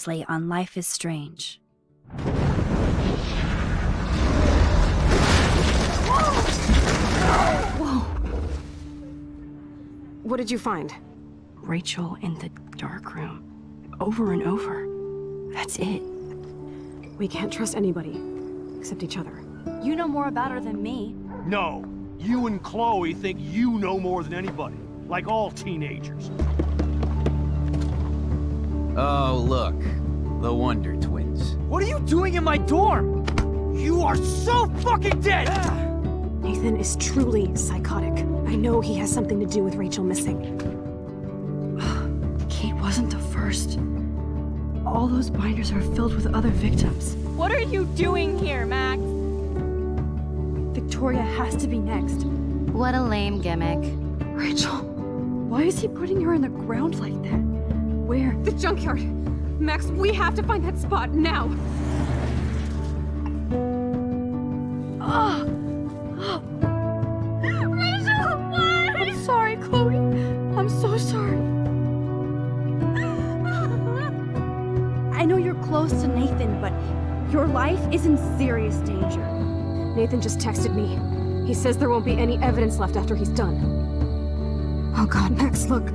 slate on Life is Strange. Whoa! What did you find? Rachel in the dark room. Over and over. That's it. We can't trust anybody, except each other. You know more about her than me. No. You and Chloe think you know more than anybody. Like all teenagers. Oh, look. The Wonder Twins. What are you doing in my dorm? You are so fucking dead! Nathan is truly psychotic. I know he has something to do with Rachel missing. Kate wasn't the first. All those binders are filled with other victims. What are you doing here, Max? Victoria has to be next. What a lame gimmick. Rachel, why is he putting her in the ground like that? Where? The junkyard! Max, we have to find that spot now! Rachel, what? I'm sorry, Chloe. I'm so sorry. I know you're close to Nathan, but your life is in serious danger. Nathan just texted me. He says there won't be any evidence left after he's done. Oh god, Max, look.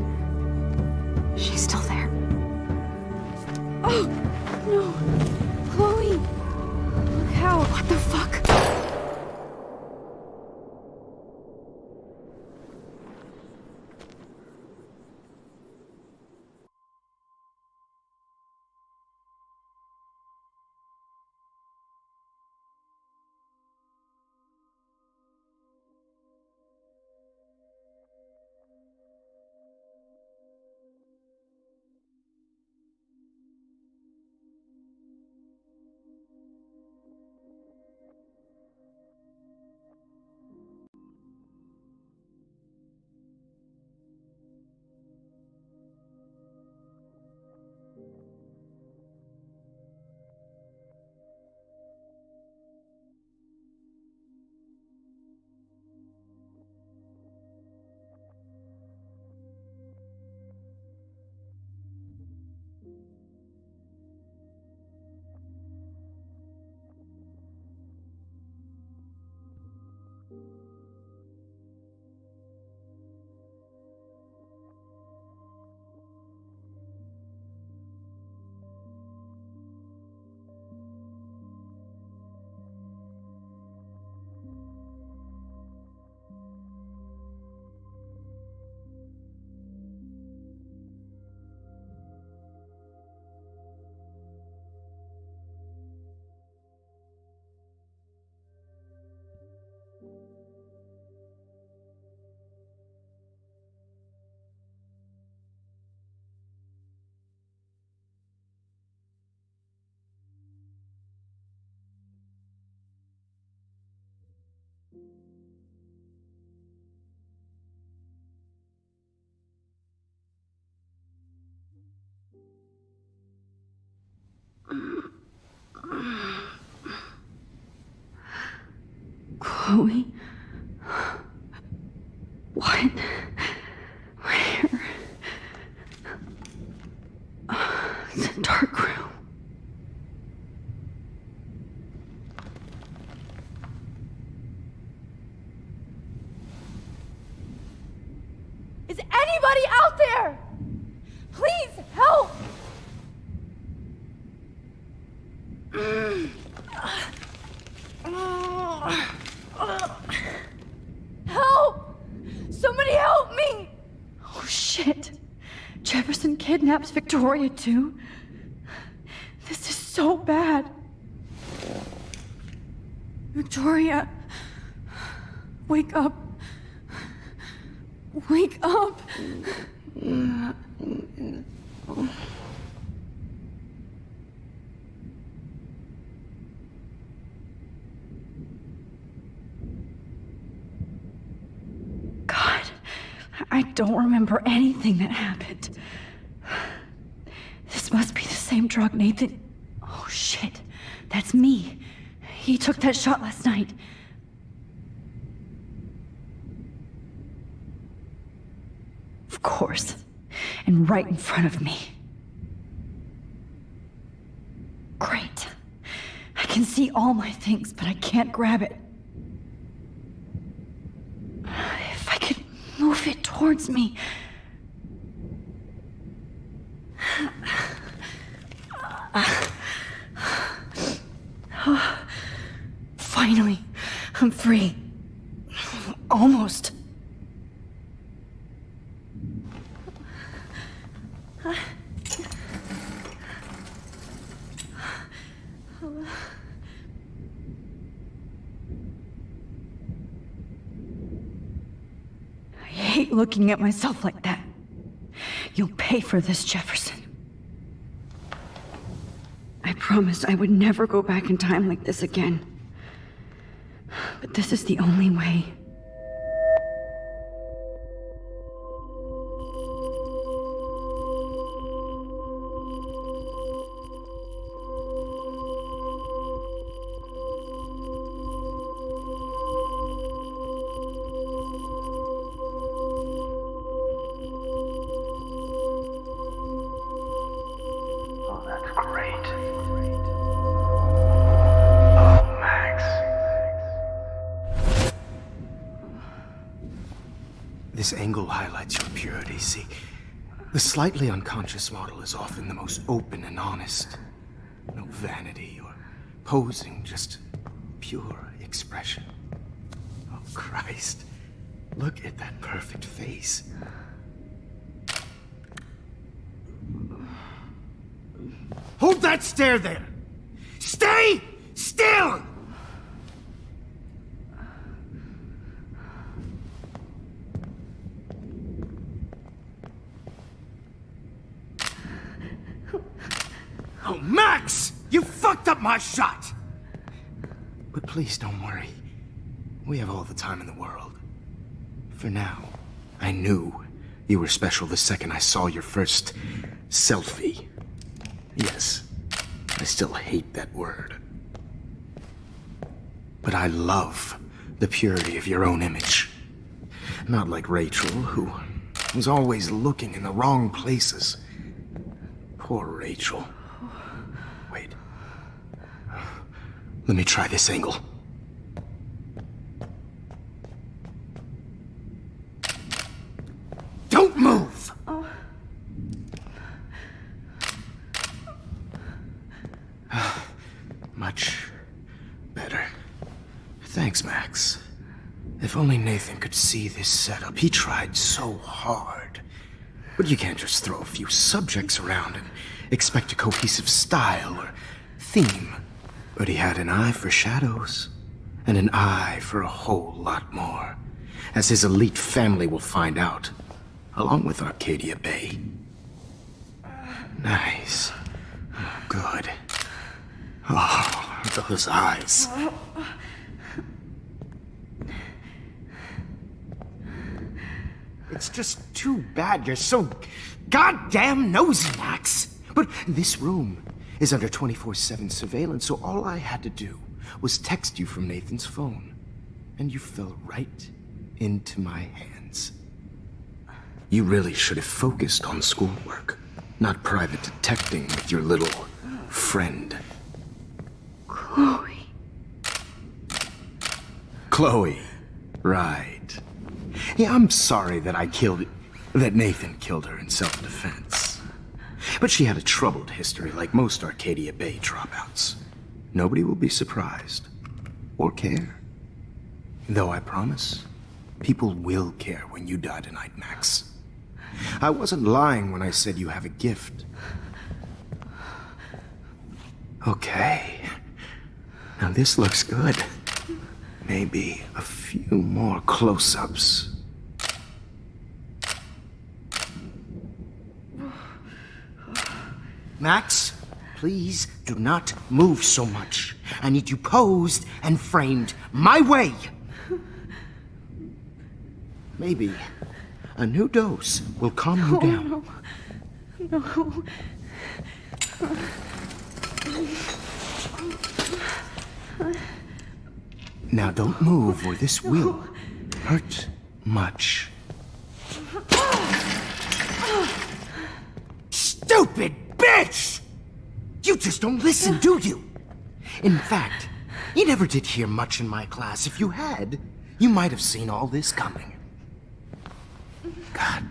She's still there. Oh, no. Chloe. Look how. What the fuck? Chloe? What? Where? It's a dark room. Is anybody out there? Please help! Help! Somebody help me! Oh shit. Jefferson kidnaps Victoria too? This is so bad. Victoria. Wake up. Wake up. God, I don't remember anything that happened. This must be the same drug Nathan... Oh shit, that's me. He took that shot last night. Of course. And right in front of me. can see all my things, but I can't grab it. If I could move it towards me. Finally, I'm free. Almost. I hate looking at myself like that. You'll pay for this, Jefferson. I promised I would never go back in time like this again. But this is the only way. Oh, that's great. Oh, Max. This angle highlights your purity, see? The slightly unconscious model is often the most open and honest. No vanity or posing, just pure expression. Oh, Christ. Look at that perfect face. Hold that stare there! Stay still! Oh, Max! You fucked up my shot! But please don't worry. We have all the time in the world. For now, I knew you were special the second I saw your first selfie. Yes, I still hate that word. But I love the purity of your own image. Not like Rachel, who was always looking in the wrong places. Poor Rachel. Wait. Let me try this angle. Don't move! Much better. Thanks, Max. If only Nathan could see this setup. He tried so hard. But you can't just throw a few subjects around and expect a cohesive style or theme. But he had an eye for shadows, and an eye for a whole lot more, as his elite family will find out, along with Arcadia Bay. Nice. Good. Oh, those eyes. It's just too bad you're so goddamn nosy, Max. But this room is under 24/7 surveillance, so all I had to do was text you from Nathan's phone. And you fell right into my hands. You really should have focused on schoolwork, not private detecting with your little friend. Chloe. Chloe. Right. Yeah, I'm sorry that that Nathan killed her in self-defense. But she had a troubled history like most Arcadia Bay dropouts. Nobody will be surprised. Or care. Though I promise, people will care when you die tonight, Max. I wasn't lying when I said you have a gift. Okay. Now this looks good. Maybe a few more close-ups. Max, please do not move so much. I need you posed and framed my way. Maybe a new dose will calm you down. No. Now don't move or this will hurt much. Stupid bitch! You just don't listen, do you? In fact, you never did hear much in my class. If you had, you might have seen all this coming. God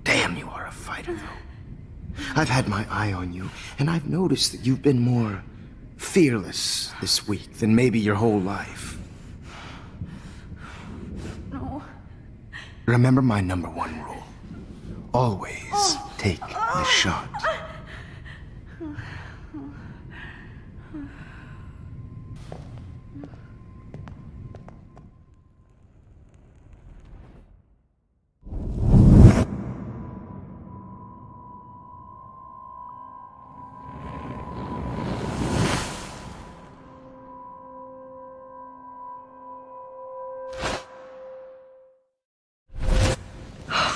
damn, you are a fighter, though. I've had my eye on you, and I've noticed that you've been more fearless this week than maybe your whole life. No. Remember my #1 rule. Always take the shot.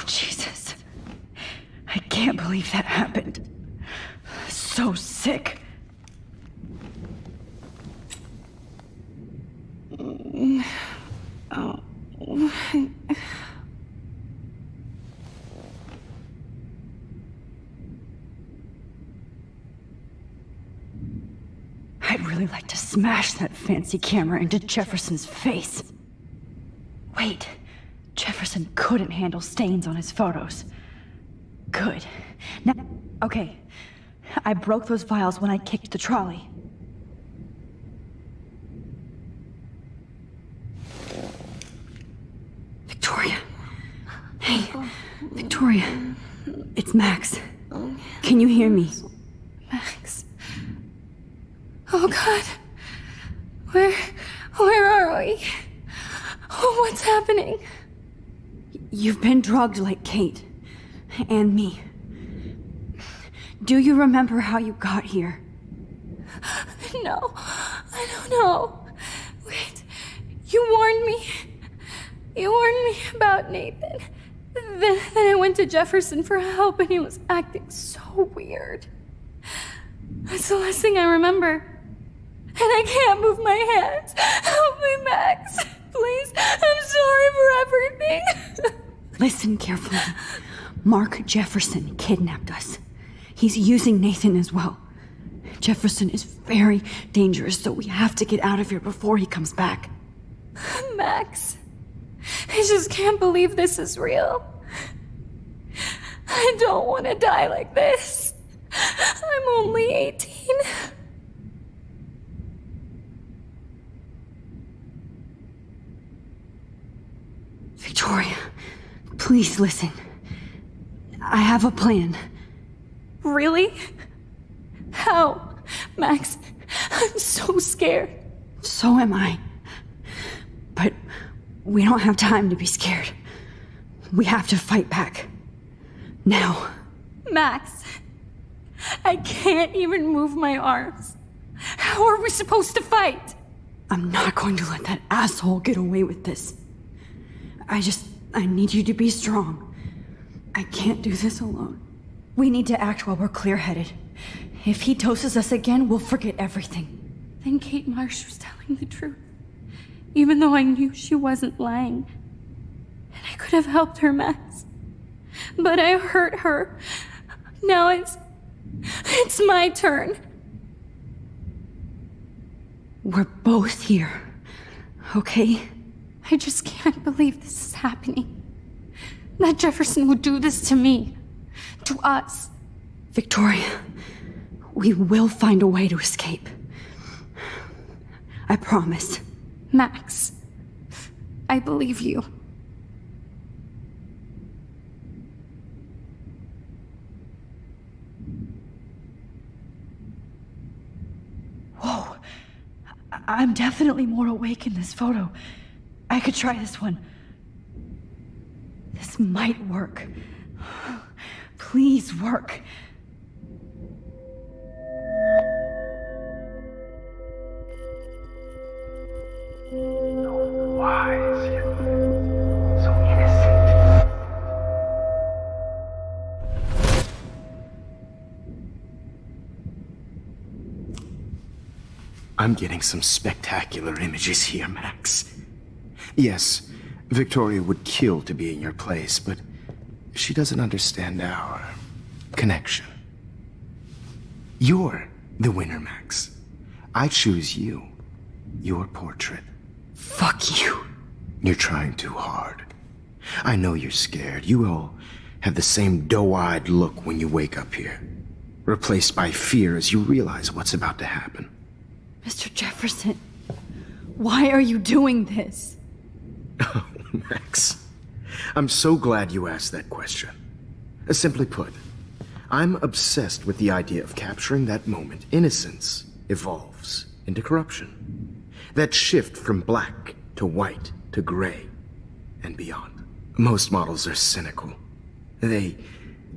Jesus. I can't believe that happened. So sick. Oh. I'd really like to smash that fancy camera into Jefferson's face. Wait. Jefferson couldn't handle stains on his photos. Good. Now, okay. I broke those files when I kicked the trolley. Victoria. Hey, Victoria. It's Max. Can you hear me? Max. Oh God. Where are we? Oh, what's happening? You've been drugged like Kate. And me. Do you remember how you got here? No, I don't know. Wait, you warned me. You warned me about Nathan. Then I went to Jefferson for help and he was acting so weird. That's the last thing I remember. And I can't move my hands. Help me, Max. Please, I'm sorry for everything. Listen carefully. Mark Jefferson kidnapped us. He's using Nathan as well. Jefferson is very dangerous, so we have to get out of here before he comes back. Max, I just can't believe this is real. I don't want to die like this. I'm only 18. Victoria, please listen. I have a plan. Really? How? Max, I'm so scared. So am I. But we don't have time to be scared. We have to fight back. Now. Max, I can't even move my arms. How are we supposed to fight? I'm not going to let that asshole get away with this. I need you to be strong. I can't do this alone. We need to act while we're clear-headed. If he doses us again, we'll forget everything. Then Kate Marsh was telling the truth. Even though I knew she wasn't lying. And I could have helped her, Max. But I hurt her. Now it's my turn. We're both here, okay? I just can't believe this is happening. That Jefferson would do this to me. To us. Victoria, we will find a way to escape. I promise. Max, I believe you. Whoa. I'm definitely more awake in this photo. I could try this one. This might work. Please work. So wise, yet so innocent. I'm getting some spectacular images here, Max. Yes, Victoria would kill to be in your place, but she doesn't understand our connection. You're the winner, Max. I choose you. Your portrait. Fuck you. You're trying too hard. I know you're scared. You all have the same doe-eyed look when you wake up here. Replaced by fear as you realize what's about to happen. Mr. Jefferson, why are you doing this? Oh, Max. I'm so glad you asked that question. Simply put, I'm obsessed with the idea of capturing that moment innocence evolves into corruption. That shift from black to white to gray and beyond. Most models are cynical. They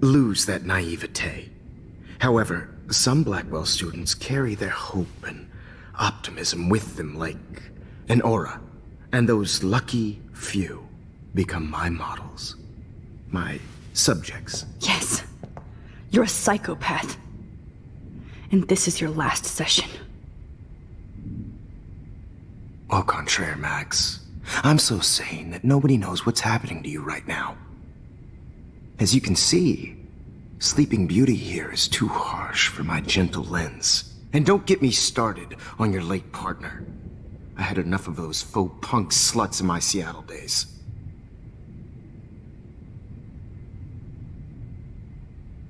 lose that naivete. However, some Blackwell students carry their hope and optimism with them like an aura. And those lucky few become my models. My subjects. Yes. You're a psychopath. And this is your last session. Au contraire, Max. I'm so sane that nobody knows what's happening to you right now. As you can see, Sleeping Beauty here is too harsh for my gentle lens. And don't get me started on your late partner. I had enough of those faux punk sluts in my Seattle days.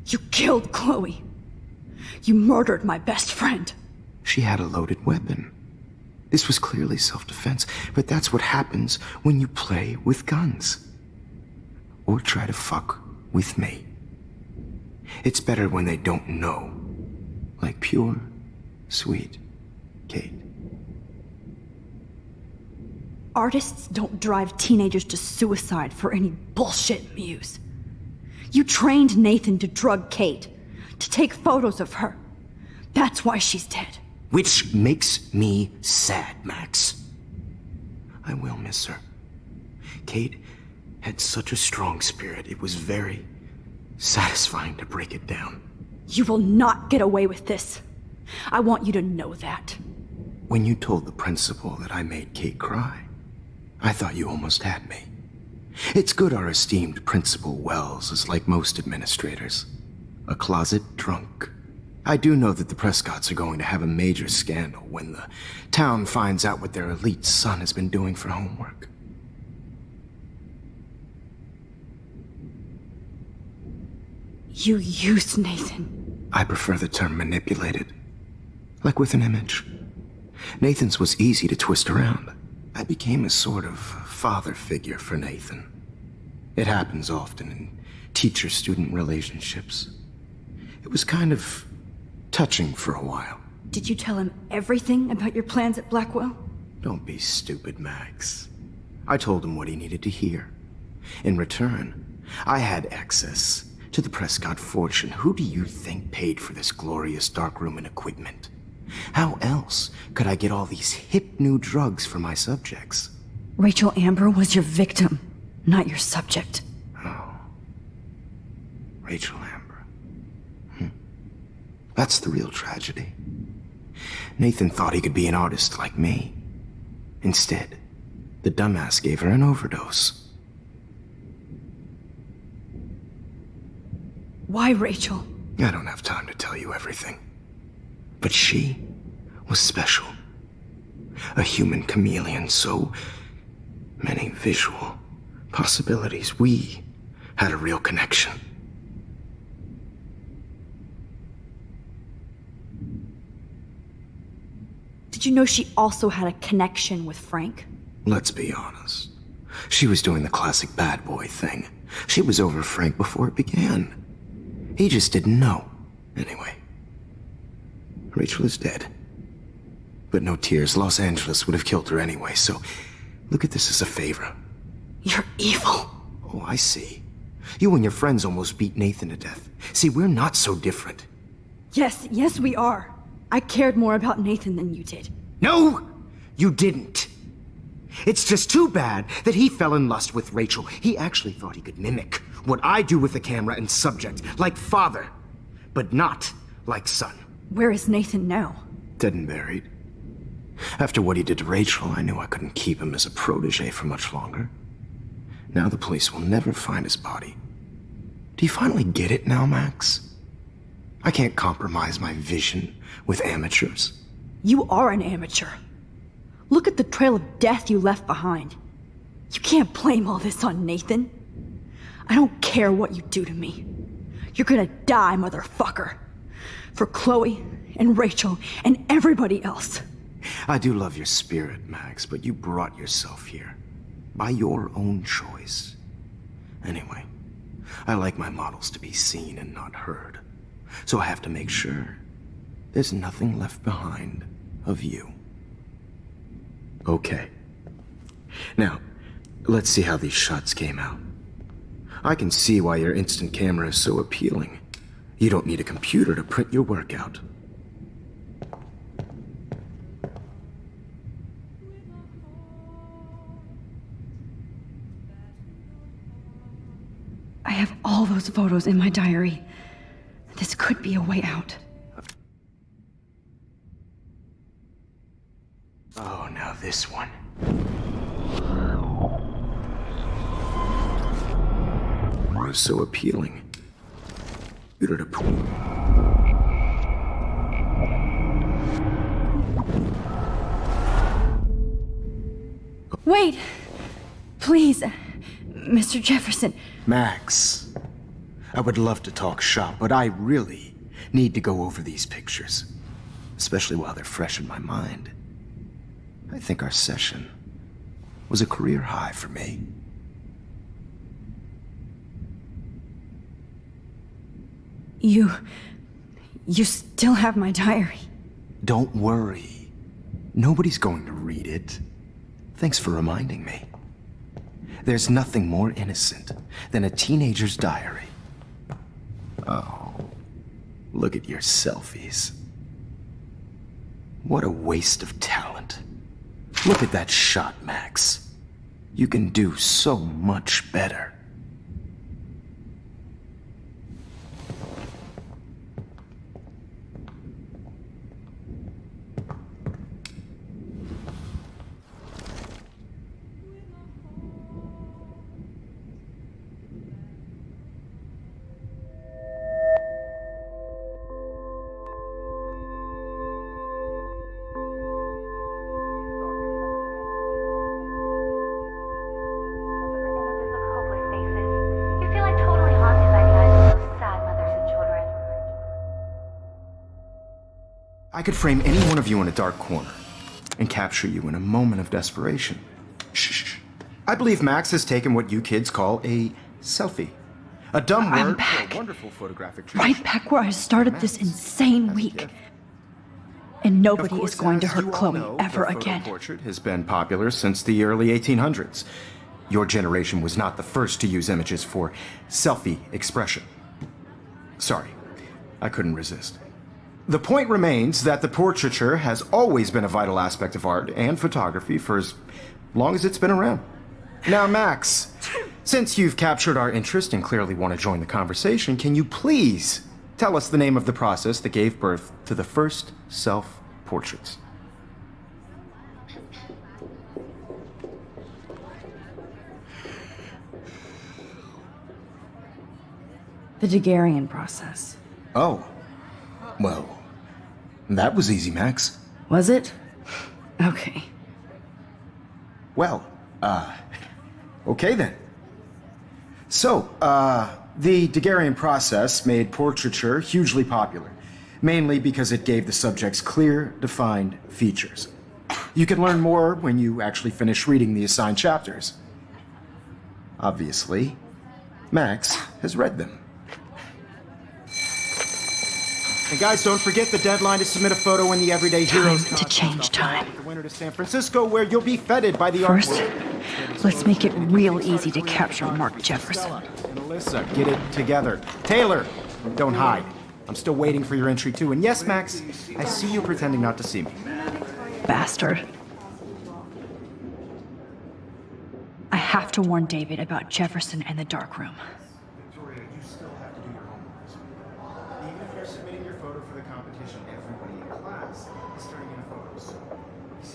You killed Chloe. You murdered my best friend. She had a loaded weapon. This was clearly self-defense, but that's what happens when you play with guns. Or try to fuck with me. It's better when they don't know. Like pure, sweet Kate. Artists don't drive teenagers to suicide for any bullshit muse. You trained Nathan to drug Kate, to take photos of her. That's why she's dead. Which makes me sad, Max. I will miss her. Kate had such a strong spirit, it was very satisfying to break it down. You will not get away with this. I want you to know that. When you told the principal that I made Kate cry, I thought you almost had me. It's good our esteemed Principal Wells is like most administrators. A closet drunk. I do know that the Prescotts are going to have a major scandal when the town finds out what their elite son has been doing for homework. You used Nathan. I prefer the term manipulated. Like with an image. Nathan's was easy to twist around. I became a sort of father figure for Nathan. It happens often in teacher-student relationships. It was kind of touching for a while. Did you tell him everything about your plans at Blackwell? Don't be stupid, Max. I told him what he needed to hear. In return, I had access to the Prescott fortune. Who do you think paid for this glorious darkroom and equipment? How else could I get all these hip new drugs for my subjects? Rachel Amber was your victim, not your subject. Oh. Rachel Amber. That's the real tragedy. Nathan thought he could be an artist like me. Instead, the dumbass gave her an overdose. Why Rachel? I don't have time to tell you everything. But she was special. A human chameleon, so many visual possibilities. We had a real connection. Did you know she also had a connection with Frank? Let's be honest. She was doing the classic bad boy thing. She was over Frank before it began. He just didn't know. Anyway. Rachel is dead. But no tears. Los Angeles would have killed her anyway, so look at this as a favor. You're evil. Oh, I see. You and your friends almost beat Nathan to death. See, we're not so different. Yes, we are. I cared more about Nathan than you did. No, you didn't. It's just too bad that he fell in lust with Rachel. He actually thought he could mimic what I do with the camera and subject, like father, but not like son. Where is Nathan now? Dead and buried. After what he did to Rachel, I knew I couldn't keep him as a protege for much longer. Now the police will never find his body. Do you finally get it now, Max? I can't compromise my vision with amateurs. You are an amateur. Look at the trail of death you left behind. You can't blame all this on Nathan. I don't care what you do to me. You're gonna die, motherfucker. For Chloe and Rachel and everybody else. I do love your spirit, Max, but you brought yourself here. By your own choice. Anyway, I like my models to be seen and not heard. So I have to make sure there's nothing left behind of you. Okay. Now, let's see how these shots came out. I can see why your instant camera is so appealing. You don't need a computer to print your work out. I have all those photos in my diary. This could be a way out. Oh, now this one. It's so appealing. Computer to Wait! Please, Mr. Jefferson. Max, I would love to talk shop, but I really need to go over these pictures. Especially while they're fresh in my mind. I think our session was a career high for me. You still have my diary. Don't worry. Nobody's going to read it. Thanks for reminding me. There's nothing more innocent than a teenager's diary. Oh, look at your selfies. What a waste of talent. Look at that shot, Max. You can do so much better. I could frame any one of you in a dark corner and capture you in a moment of desperation. Shh. I believe Max has taken what you kids call a selfie. A dumb word for a wonderful photographic tradition. Right back where I started this insane week. And nobody is going to hurt Chloe ever again. Portrait has been popular since the early 1800s. Your generation was not the first to use images for selfie expression. Sorry, I couldn't resist. The point remains that the portraiture has always been a vital aspect of art and photography for as long as it's been around. Now, Max, since you've captured our interest and clearly want to join the conversation, can you please tell us the name of the process that gave birth to the first self-portraits? The Daguerrean process. Oh, well, that was easy, Max. Was it? Okay. Well, okay then. So, the Daguerrean process made portraiture hugely popular, mainly because it gave the subjects clear, defined features. You can learn more when you actually finish reading the assigned chapters. Obviously, Max has read them. And guys, don't forget the deadline to submit a photo in the Everyday Heroes Time to change time. The winter to San Francisco, where you'll be feted by the First, artwork. let's make it real easy to capture Mark Jefferson. And Alyssa, get it together. Taylor, don't hide. I'm still waiting for your entry too. And yes, Max, I see you pretending not to see me. Bastard. I have to warn David about Jefferson and the dark room. Victoria, you still have to do your homework. Even if you're submitting your photo for the competition, everybody in class is turning in photos.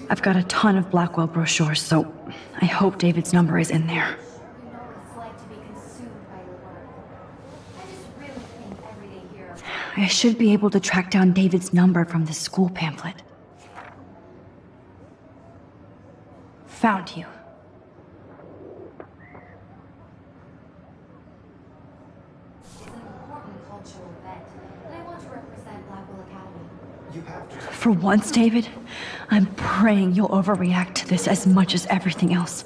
I've got a ton of Blackwell brochures, so I hope David's number is in there. You know what it's like to be consumed by your work. I just really think Everyday Heroes. I should be able to track down David's number from the school pamphlet. found you. It's an important cultural event, and I want to represent Blackwell Academy. You have to. For once, David, I'm praying you'll overreact to this as much as everything else.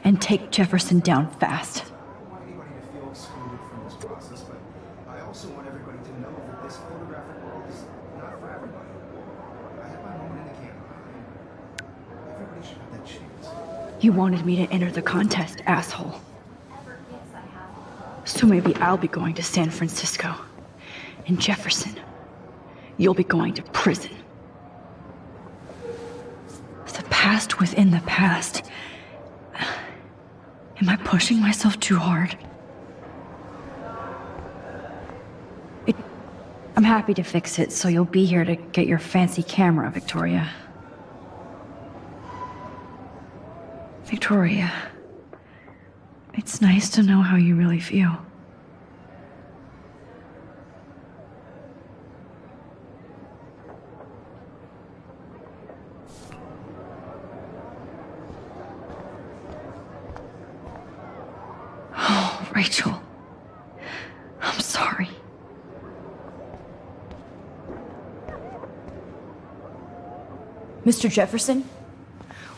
And take Jefferson down fast. I don't want anybody to feel excluded from this process, but I also want everybody to know that this photographic world is not for everybody. I had my moment in the camera. Everybody should have that chance. You wanted me to enter the contest, asshole. Whatever gifts I have. So maybe I'll be going to San Francisco. And Jefferson, you'll be going to prison. The past within the past. Am I pushing myself too hard? I'm happy to fix it, so you'll be here to get your fancy camera, Victoria. Victoria, it's nice to know how you really feel. Oh, Rachel. I'm sorry. Mr. Jefferson?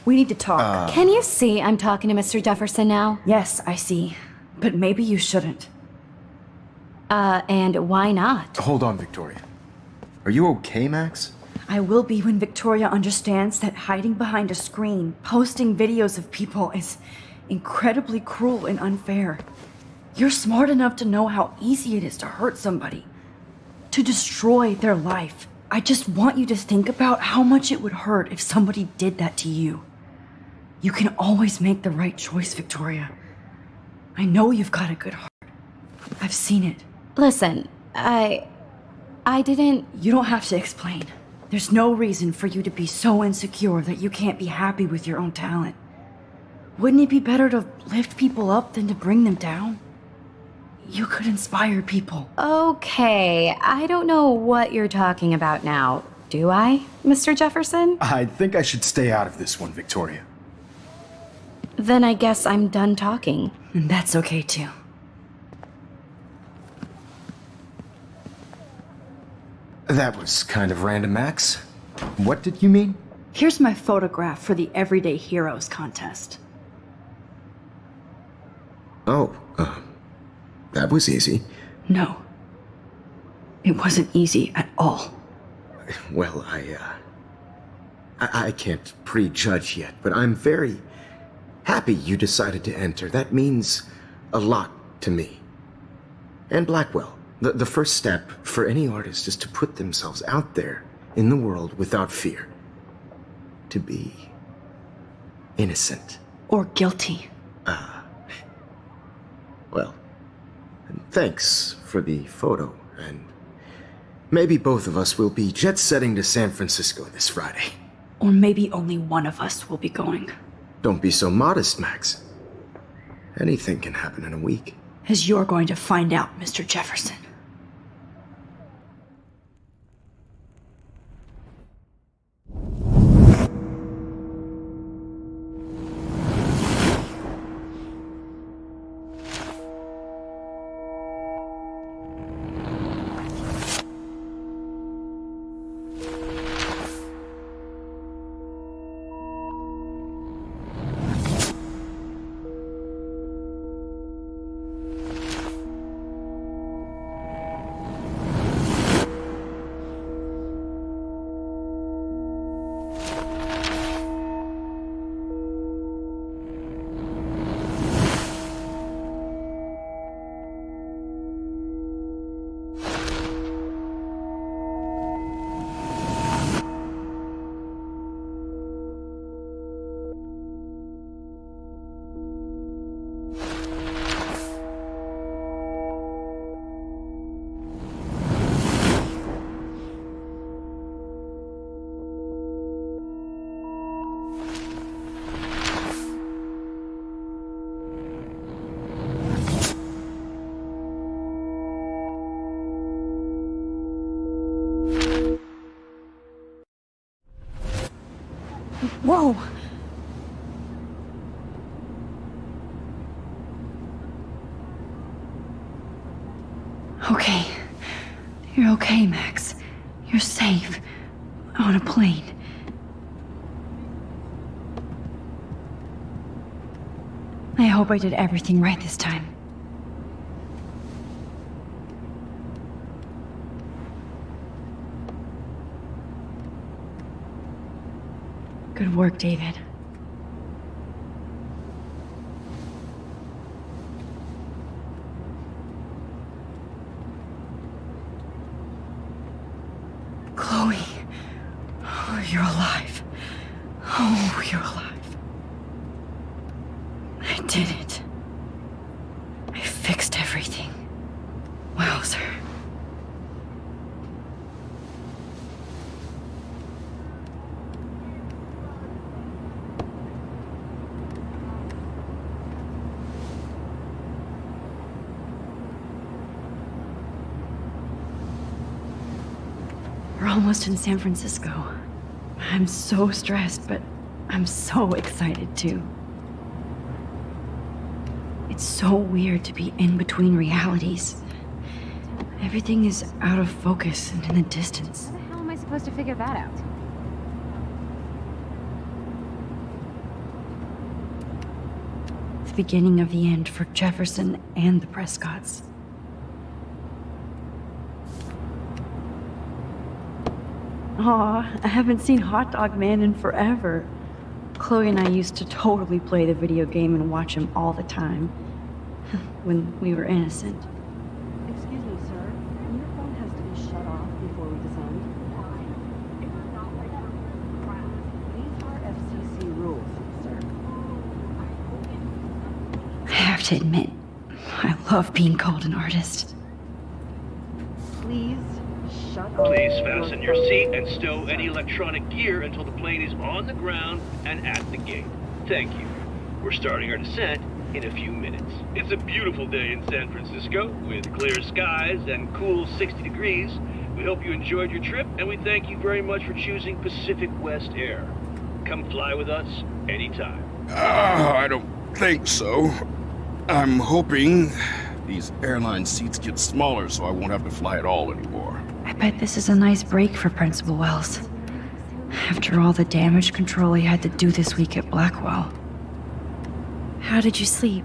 We need to talk. Can you see I'm talking to Mr. Jefferson now? Yes, I see. But maybe you shouldn't. And why not? Hold on, Victoria. Are you okay, Max? I will be when Victoria understands that hiding behind a screen, posting videos of people is incredibly cruel and unfair. You're smart enough to know how easy it is to hurt somebody, to destroy their life. I just want you to think about how much it would hurt if somebody did that to you. You can always make the right choice, Victoria. I know you've got a good heart. I've seen it. Listen, I didn't... You don't have to explain. There's no reason for you to be so insecure that you can't be happy with your own talent. Wouldn't it be better to lift people up than to bring them down? You could inspire people. Okay, I don't know what you're talking about now. Do I, Mr. Jefferson? I think I should stay out of this one, Victoria. Then I guess I'm done talking. And that's okay too. That was kind of random, Max. What did you mean? Here's my photograph for the Everyday Heroes contest. Oh, that was easy. No. It wasn't easy at all. Well, I can't prejudge yet, but I'm very happy you decided to enter. That means a lot to me. And Blackwell. The first step for any artist is to put themselves out there in the world without fear. To be innocent. Or guilty. Well, thanks for the photo, and maybe both of us will be jet-setting to San Francisco this Friday. Or maybe only one of us will be going. Don't be so modest, Max. Anything can happen in a week. As you're going to find out, Mr. Jefferson. Whoa! You're okay, Max. You're safe. On a plane. I hope I did everything right this time. Good work, David. Chloe. Oh, you're alive. Oh, you're alive. I did it. I fixed everything. Wowzer. We're almost in San Francisco. I'm so stressed, but I'm so excited too. It's so weird to be in between realities. Everything is out of focus and in the distance. How the hell am I supposed to figure that out? The beginning of the end for Jefferson and the Prescotts. Aw, I haven't seen Hot Dog Man in forever. Chloe and I used to totally play the video game and watch him all the time. When we were innocent. Excuse me, sir. Your phone has to be shut off before we descend. These are FCC rules, sir. I have to admit, I love being called an artist. Please shut off. Please fasten your seat and stow any electronic gear until the plane is on the ground and at the gate. Thank you. We're starting our descent in a few minutes. It's a beautiful day in San Francisco with clear skies and cool 60 degrees. We hope you enjoyed your trip, and we thank you very much for choosing Pacific West Air. Come fly with us anytime. I don't think so. I'm hoping these airline seats get smaller so I won't have to fly at all anymore. I bet this is a nice break for Principal Wells. After all the damage control he had to do this week at Blackwell. How did you sleep?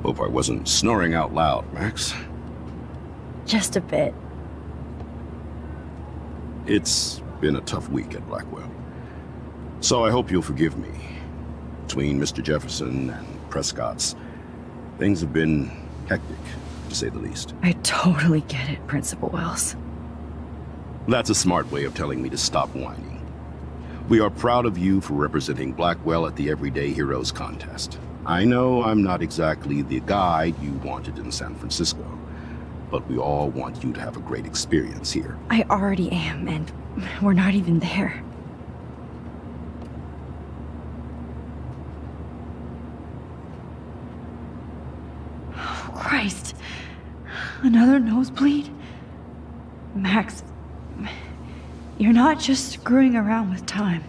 Hope I wasn't snoring out loud, Max. Just a bit. It's been a tough week at Blackwell. So I hope you'll forgive me. Between Mr. Jefferson and Prescott's, things have been hectic, to say the least. I totally get it, Principal Wells. That's a smart way of telling me to stop whining. We are proud of you for representing Blackwell at the Everyday Heroes contest. I know I'm not exactly the guide you wanted in San Francisco, but we all want you to have a great experience here. I already am, and we're not even there. Oh, Christ. Another nosebleed? Max, you're not just screwing around with time.